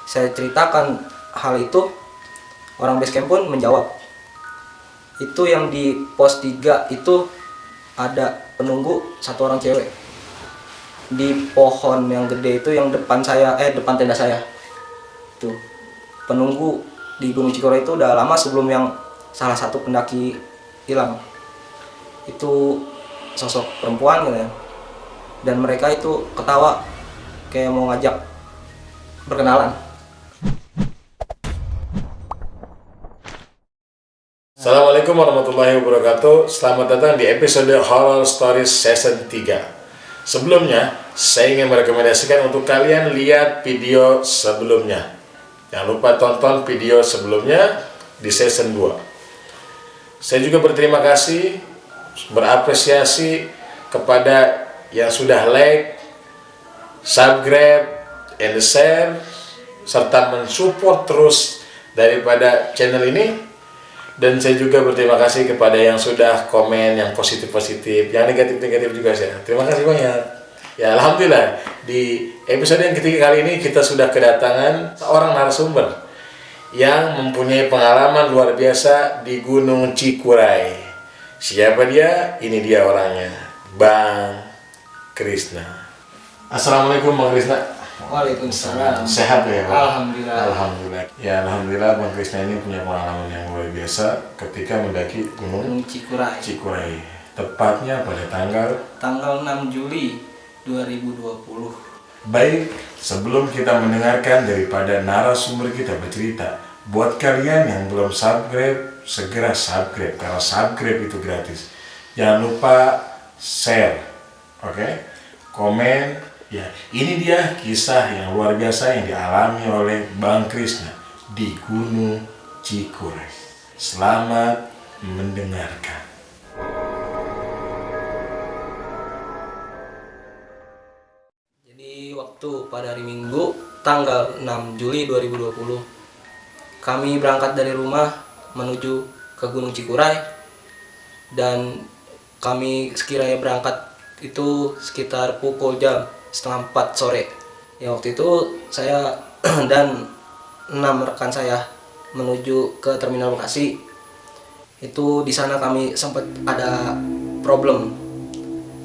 saya ceritakan hal itu, orang base camp pun menjawab. Itu yang di pos 3 itu ada penunggu satu orang cewek. Di pohon yang gede itu yang depan tenda saya. Tuh. Penunggu di Gunung Cikuray itu udah lama sebelum yang salah satu pendaki hilang. Itu sosok perempuan gitu ya. Dan mereka itu ketawa kayak mau ngajak berkenalan. Assalamualaikum warahmatullahi wabarakatuh. Selamat datang di episode Horror Stories Season 3. Sebelumnya, saya ingin merekomendasikan untuk kalian lihat video sebelumnya. Jangan lupa tonton video sebelumnya di season 2. Saya juga berterima kasih, berapresiasi kepada yang sudah like, subscribe, and share, serta mensupport terus daripada channel ini. Dan saya juga berterima kasih kepada yang sudah komen yang positif-positif, yang negatif-negatif juga saya. Terima kasih banyak. Ya alhamdulillah, di episode yang ketiga kali ini kita sudah kedatangan seorang narasumber yang mempunyai pengalaman luar biasa di Gunung Cikuray. Siapa dia? Ini dia orangnya, Bang Krisna. Assalamualaikum Bang Krisna. Waalaikumsalam. Sehat ya Bang? Alhamdulillah. Alhamdulillah. Ya alhamdulillah Bang Krisna ini punya pengalaman yang luar biasa ketika mendaki Gunung Cikuray. Tepatnya pada tanggal 6 Juli 2020. Baik, sebelum kita mendengarkan daripada narasumber kita bercerita, buat kalian yang belum subscribe, segera subscribe karena subscribe itu gratis. Jangan lupa share, oke? Komen. Ya, ini dia kisah yang luar biasa yang dialami oleh Bang Krisna di Gunung Cikuray. Selamat mendengarkan. Jadi waktu pada hari Minggu tanggal 6 Juli 2020 kami berangkat dari rumah menuju ke Gunung Cikuray, dan kami sekiranya berangkat itu sekitar pukul jam setengah 4 sore. Ya waktu itu saya dan 6 rekan saya menuju ke Terminal Bekasi. Itu di sana kami sempat ada problem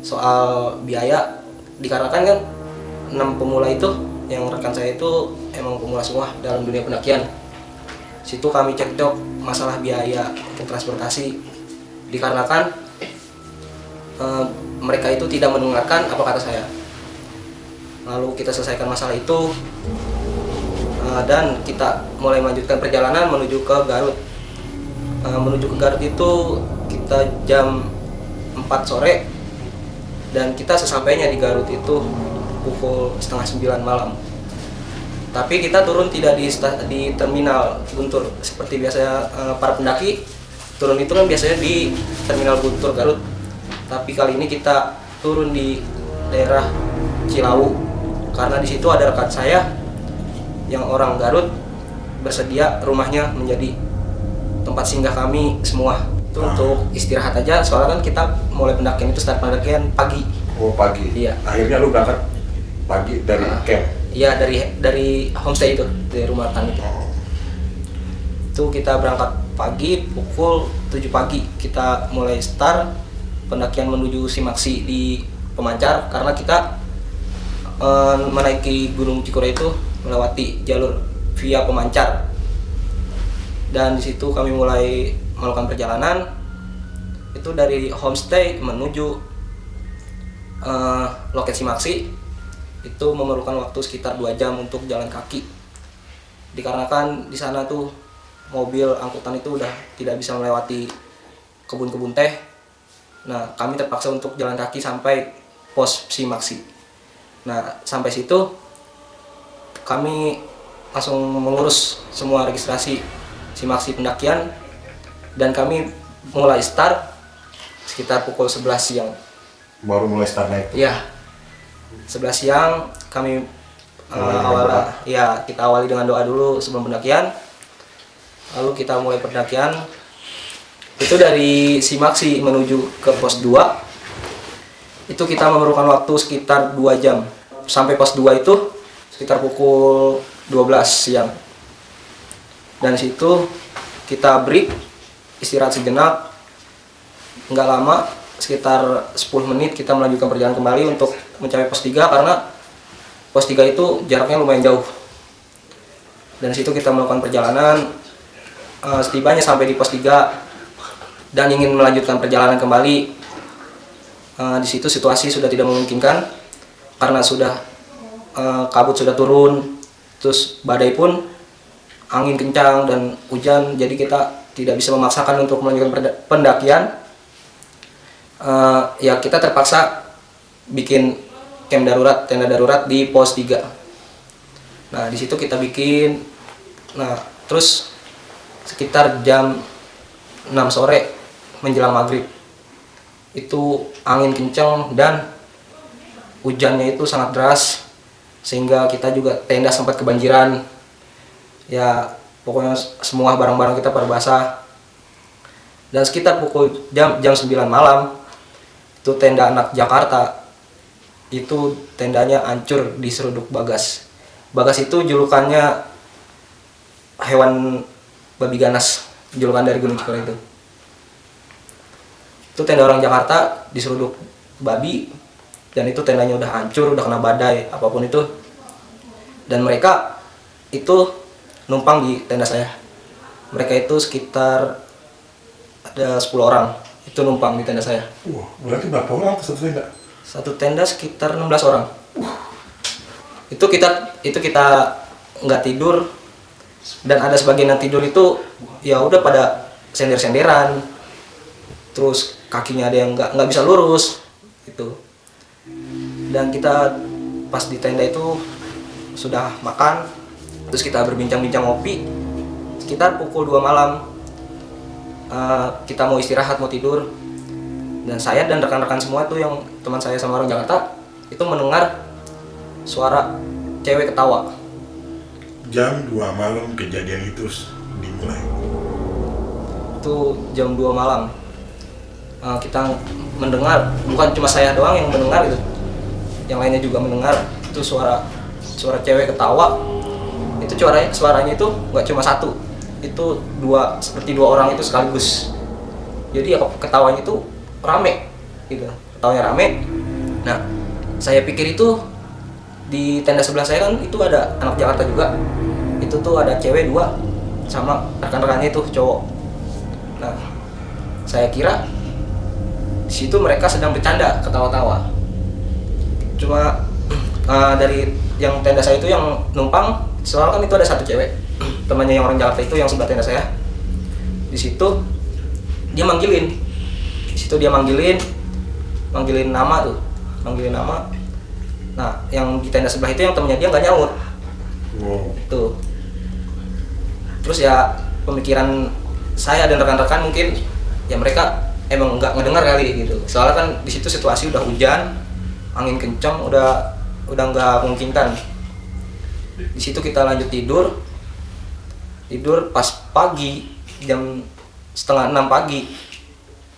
soal biaya, dikarenakan kan 6 pemula itu, yang rekan saya itu emang pemula semua dalam dunia pendakian. Situ kami cekcok masalah biaya untuk transportasi, dikarenakan mereka itu tidak mendengarkan apa kata saya. Lalu kita selesaikan masalah itu, dan kita mulai melanjutkan perjalanan menuju ke Garut. Menuju ke Garut itu kita jam 4 sore, dan kita sesampainya di Garut itu pukul setengah 9 malam. Tapi kita turun tidak di terminal Guntur seperti biasanya. Para pendaki turun itu kan biasanya di terminal Guntur Garut, tapi kali ini kita turun di daerah Cilawu. Karena di situ ada rekan saya yang orang Garut bersedia rumahnya menjadi tempat singgah kami semua. Itu untuk istirahat aja, soalnya kan kita mulai pendakian itu start pendakian pagi. Oh pagi? Iya. Akhirnya lu berangkat pagi dari camp? Iya, dari homestay itu, dari rumah rekan itu. Itu kita berangkat pagi, pukul 7 pagi kita mulai start pendakian menuju Simaksi di Pemancar, karena kita menaiki Gunung Cikuray itu melewati jalur via Pemancar. Dan di situ kami mulai melakukan perjalanan itu dari homestay menuju loket Simaksi. Itu memerlukan waktu sekitar 2 jam untuk jalan kaki, dikarenakan di sana tuh mobil angkutan itu udah tidak bisa melewati kebun-kebun teh. Nah, kami terpaksa untuk jalan kaki sampai pos Simaksi. Nah, sampai situ kami langsung mengurus semua registrasi Simaksi pendakian, dan kami mulai start sekitar pukul 11 siang. Baru mulai start naik? Iya, 11 siang kami kita awali dengan doa dulu sebelum pendakian. Lalu kita mulai pendakian. Itu dari Simaksi menuju ke pos 2 itu kita memerlukan waktu sekitar 2 jam. Sampai pos 2 itu sekitar pukul 12 siang. Dan situ kita break, istirahat sejenak. Nggak lama, sekitar 10 menit kita melanjutkan perjalanan kembali untuk mencapai pos 3 karena pos 3 itu jaraknya lumayan jauh. Dan situ kita melakukan perjalanan, setibanya sampai di pos 3 dan ingin melanjutkan perjalanan kembali. Di situ situasi sudah tidak memungkinkan karena sudah kabut sudah turun, terus badai pun, angin kencang dan hujan, jadi kita tidak bisa memaksakan untuk melanjutkan pendakian. Ya kita terpaksa bikin camp darurat, tenda darurat di pos 3. Nah di situ kita bikin, nah terus sekitar jam 6 sore menjelang maghrib itu angin kencang dan hujannya itu sangat deras sehingga kita juga tenda sempat kebanjiran. Ya pokoknya semua barang-barang kita pada basah. Dan sekitar pukul jam 9 malam itu tenda anak Jakarta itu tendanya hancur diseruduk Bagas. Bagas itu julukannya hewan babi ganas, julukan dari Gunung Cikuray itu. Itu tenda orang Jakarta diseruduk babi dan itu tendanya udah hancur, udah kena badai apapun itu. Dan mereka itu numpang di tenda saya. Mereka itu sekitar ada 10 orang itu numpang di tenda saya. Berarti berapa orang satu tenda? Satu tenda sekitar 16 orang. Itu kita nggak tidur, dan ada sebagian yang tidur itu ya udah pada sender-senderan, terus kakinya ada yang nggak bisa lurus gitu. Dan kita pas di tenda itu sudah makan, terus kita berbincang-bincang ngopi. Sekitar pukul 2 malam kita mau istirahat, mau tidur, dan saya dan rekan-rekan semua itu yang teman saya sama orang Jakarta itu mendengar suara cewek ketawa. Jam 2 malam kejadian itu dimulai. Itu jam 2 malam. Kita mendengar, bukan cuma saya doang yang mendengar itu, yang lainnya juga mendengar itu suara cewek ketawa. Itu suaranya itu nggak cuma satu, itu seperti dua orang itu sekaligus. Jadi ya ketawanya itu rame gitu, ketawanya rame. Nah saya pikir itu di tenda sebelah saya kan itu ada anak Jakarta juga, itu tuh ada cewek 2 sama rekan-rekannya itu cowok. Nah saya kira di situ mereka sedang bercanda, ketawa-tawa. Cuma dari yang tenda saya itu yang numpang, soalnya kan itu ada satu cewek temannya yang orang Jakarta itu yang sebelah tenda saya. Di situ dia manggilin, nama tuh, manggilin nama. Nah yang di tenda sebelah itu yang temannya dia nggak nyaut. Tuh. Terus ya pemikiran saya dan rekan-rekan mungkin ya mereka emang nggak ngedengar kali gitu. Soalnya kan di situ situasi udah hujan, angin kencang, udah nggak memungkinkan. Di situ kita lanjut tidur pas pagi jam 5:30 pagi.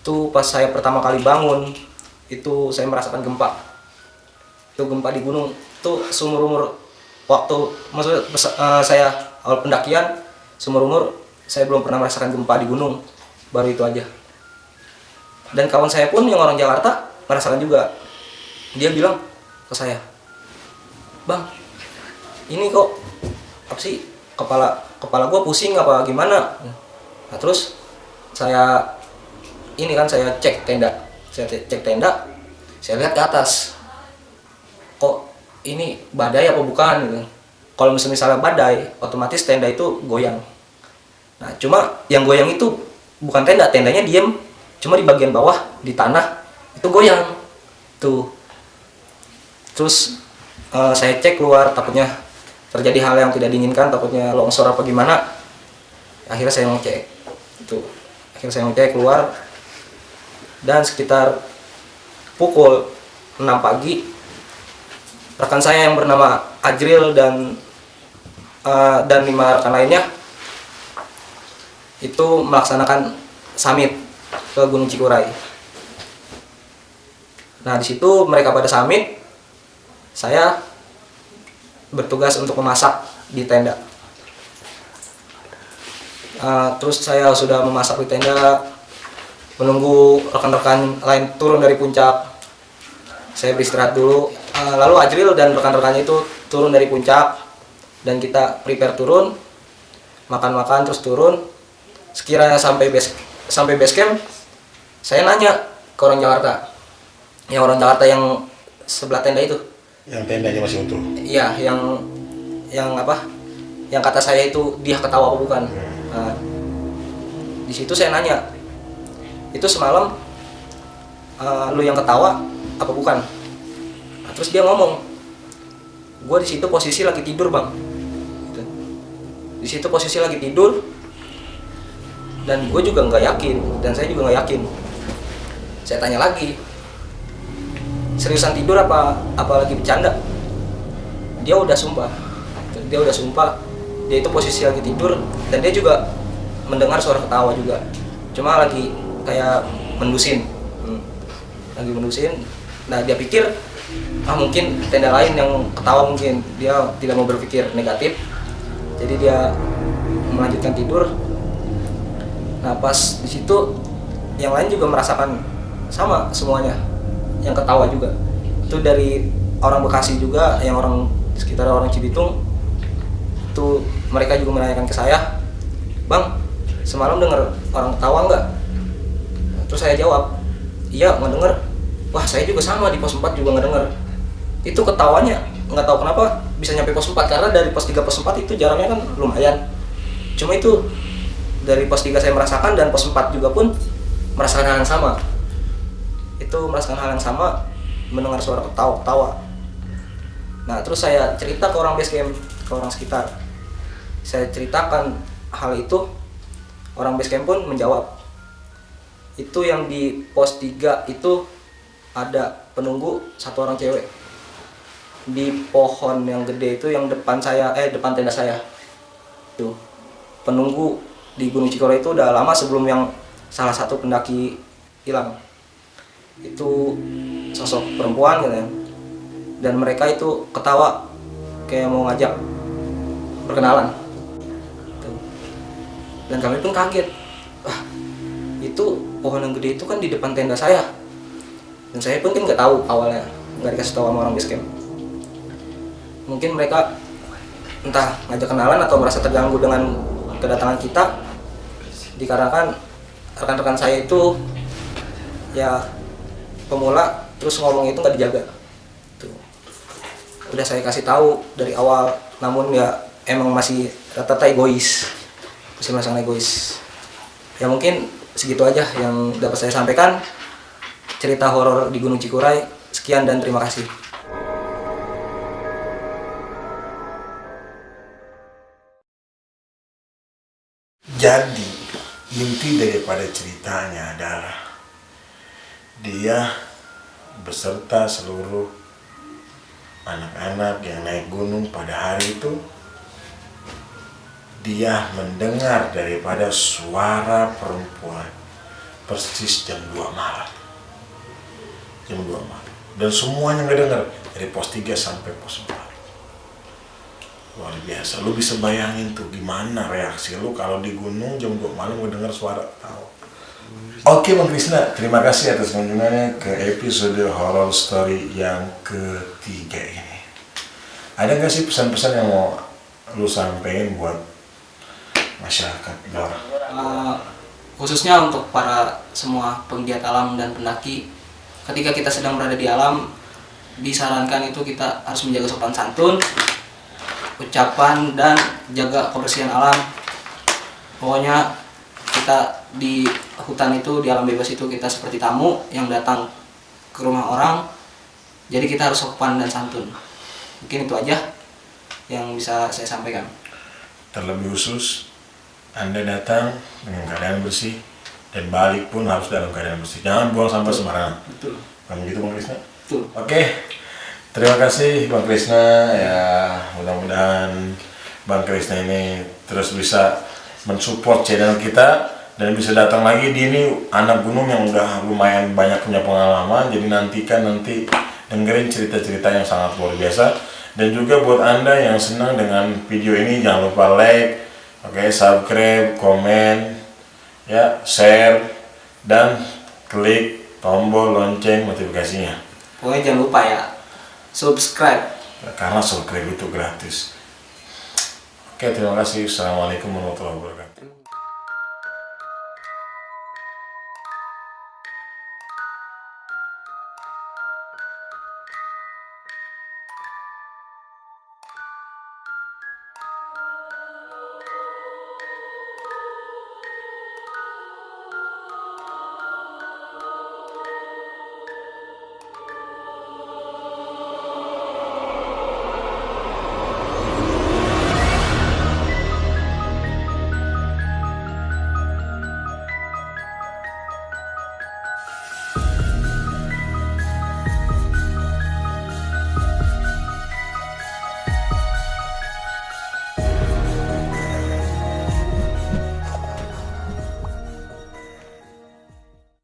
Itu pas saya pertama kali bangun itu saya merasakan gempa. Itu gempa di gunung. Itu seumur-umur waktu maksudnya saya awal pendakian, seumur-umur saya belum pernah merasakan gempa di gunung. Baru itu aja. Dan kawan saya pun yang orang Jakarta merasakan juga. Dia bilang ke saya, "Bang, ini kok apa sih, kepala gua pusing apa gimana?" Nah terus saya cek tenda, saya lihat ke atas, kok ini badai apa bukan gitu. Kalau misalnya badai, otomatis tenda itu goyang. Nah cuma yang goyang itu bukan tendanya diem, cuma di bagian bawah di tanah itu goyang tuh. Terus saya cek keluar, takutnya terjadi hal yang tidak diinginkan, takutnya longsor apa gimana. Akhirnya saya ngecek keluar, dan sekitar pukul 6 pagi rekan saya yang bernama Ajril dan 5 rekan lainnya itu melaksanakan summit ke Gunung Cikuray. Nah di situ mereka pada summit, saya bertugas untuk memasak di tenda. Terus saya sudah memasak di tenda, menunggu rekan-rekan lain turun dari puncak. Saya beristirahat dulu. Lalu Ajril dan rekan-rekannya itu turun dari puncak dan kita prepare turun, makan-makan terus turun. Sekiranya sampai base camp, saya nanya ke orang Jakarta, yang sebelah tenda itu. Yang tendanya masih utuh. Iya, yang apa? Yang kata saya itu dia ketawa apa bukan? Nah, di situ saya nanya, itu semalam lu yang ketawa apa bukan? Nah, terus dia ngomong, gue di situ posisi lagi tidur bang. Gitu. Di situ posisi lagi tidur, dan gue juga nggak yakin, dan saya juga nggak yakin. Saya tanya lagi, seriusan tidur apa lagi bercanda? Dia udah sumpah, dia itu posisi lagi tidur dan dia juga mendengar suara ketawa juga, cuma lagi kayak mendusin, lagi mendusin. Nah dia pikir mungkin tenda lain yang ketawa, mungkin dia tidak mau berpikir negatif, jadi dia melanjutkan tidur. Nah pas di situ yang lain juga merasakan sama semuanya, yang ketawa juga itu dari orang Bekasi juga, yang orang sekitar orang Cibitung itu. Mereka juga menanyakan ke saya, bang semalam dengar orang ketawa nggak? Terus saya jawab, iya nggak dengar. Wah saya juga sama, di pos 4 juga nggak dengar. Itu ketawanya nggak tahu kenapa bisa nyampe pos 4, karena dari pos 3 pos 4 itu jaraknya kan lumayan. Cuma itu dari pos 3 saya merasakan, dan pos 4 juga pun merasakan hal yang sama. Itu merasakan hal yang sama, mendengar suara ketawa. Nah terus saya cerita ke orang base camp, ke orang sekitar. Saya ceritakan hal itu, orang base camp pun menjawab. Itu yang di pos 3 itu ada penunggu satu orang cewek. Di pohon yang gede itu yang depan tenda saya. Tuh. Penunggu di Gunung Cikuray itu udah lama sebelum yang salah satu pendaki hilang. Itu sosok perempuan gitu ya. Dan mereka itu ketawa kayak mau ngajak perkenalan. Dan kami pun kaget. Wah, itu pohon yang gede itu kan di depan tenda saya. Dan saya pun kan nggak tahu awalnya, nggak dikasih tahu sama orang base camp. Mungkin mereka entah ngajak kenalan atau merasa terganggu dengan kedatangan kita, dikarenakan rekan-rekan saya itu ya pemula, terus ngomong itu nggak dijaga. Tuh. Udah saya kasih tahu dari awal, namun ya emang masih rata-rata egois. Masih merasakan egois. Ya mungkin segitu aja yang dapat saya sampaikan. Cerita horor di Gunung Cikuray. Sekian dan terima kasih. Jadi inti daripada ceritanya adalah dia beserta seluruh anak-anak yang naik gunung pada hari itu, dia mendengar daripada suara perempuan persis jam 2 malam. Jam 2 malam. Dan semuanya ngedengar dari pos 3 sampai pos 4. Luar biasa. Lu bisa bayangin tuh gimana reaksi lu kalau di gunung jam 2 malam ngedengar suara tawa. Oke Bang Krisna, terima kasih atas kunjungannya ke episode horror story yang ketiga ini. Ada nggak sih pesan-pesan yang mau lu sampaikan buat masyarakat Blora? Khususnya untuk para semua penggiat alam dan pendaki, ketika kita sedang berada di alam, disarankan itu kita harus menjaga sopan santun, ucapan, dan jaga kebersihan alam. Pokoknya kita di hutan itu, di alam bebas itu, kita seperti tamu yang datang ke rumah orang. Jadi kita harus sopan dan santun. Mungkin itu aja yang bisa saya sampaikan. Terlebih khusus, Anda datang dengan keadaan bersih dan balik pun harus dalam keadaan bersih. Jangan buang sampah sembarangan. Betul. Kan begitu Bang Krisna? Betul. Oke. Terima kasih Bang Krisna. Ya, mudah-mudahan Bang Krisna ini terus bisa mensupport channel kita dan bisa datang lagi. Di ini anak gunung yang udah lumayan banyak punya pengalaman. Jadi nanti dengerin cerita-cerita yang sangat luar biasa. Dan juga buat Anda yang senang dengan video ini, jangan lupa like, subscribe, komen, ya, share, dan klik tombol lonceng notifikasinya. Pokoknya jangan lupa ya, subscribe. Karena subscribe itu gratis. Oke, terima kasih. Assalamualaikum warahmatullahi wabarakatuh.